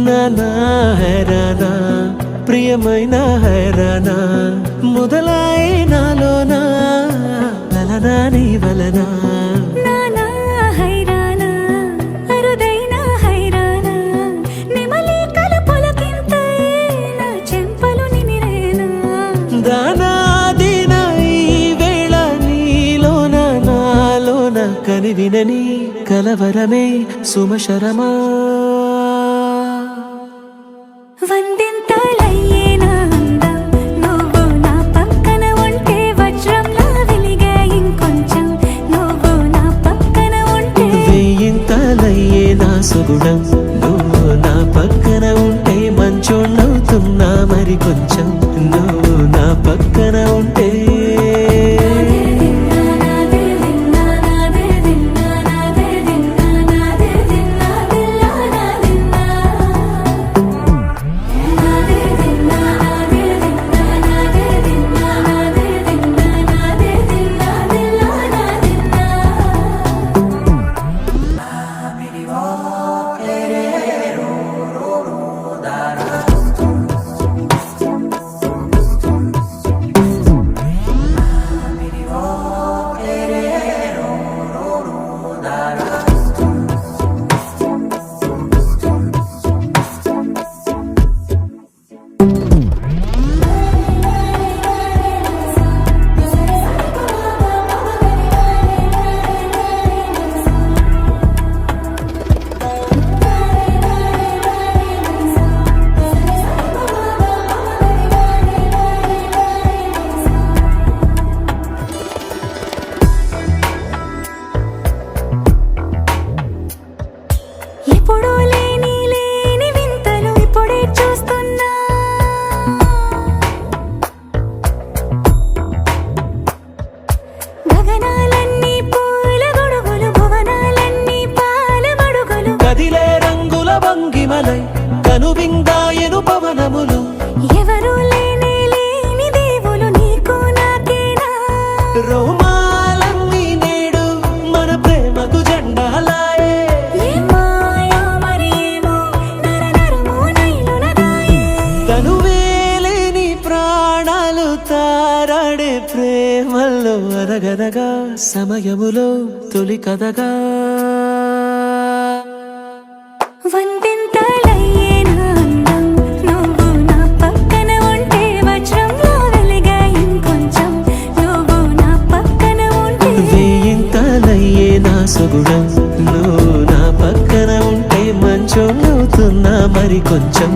నానా హైరానా ప్రియమైన హైరానా మొదలై నాలోనా వలనా నీ వలనా నానా హైరానా అరుదైన హైరానా నెమలి కలపులకింతై నా చెంపలు నిమిరేనా దానాదిన ఈ వేళ నీలోన నాలోన కనివినని కలవరమే సుమశరమా వందింతలయ్యేనా అందం నువ్వు నా పక్కన ఉంటే వజ్రంలా వెలిగే ఇంకొంచెం నువ్వు నా పక్కన ఉంటే వెయ్యింతలయ్యే నా సుగుణం నువ్వు నా పక్కన ఉంటే మంచోణ్ణవుతున్నా మరి కొంచెం నువ్వు నా పక్కన ఉంటే ఎప్పుడూ లేని వింతలు ఇప్పుడే చూస్తున్నా గగనాలన్నీ పూల గొడుగులు భువనాలన్నీ పాల మడుగులు కదిలే రంగుల భంగిమలై కనువిందాయను పవనములు ఎవరూ లేని దేవులు నీకు నాకేనా రోమాలన్నీ నేడు మన ప్రేమకు జెండాలాయే మాయా మరేమో నరనరమో నైలునదాయే తనువేలేని ప్రాణాలు తారాడే ప్రేమల్లో అరగదగా సమయములో తొలి కథగా వందింతలయ్యేనా అందం నువ్వు నా పక్కన ఉంటే వజ్రంలా వెలిగే ఇంకొంచెం నువ్వు నా పక్కన ఉంటే వెయ్యింతలయ్యే నా సుగుణం నువ్వు నా పక్కన ఉంటే మంచోణ్ణవుతున్నా మరి కొంచెం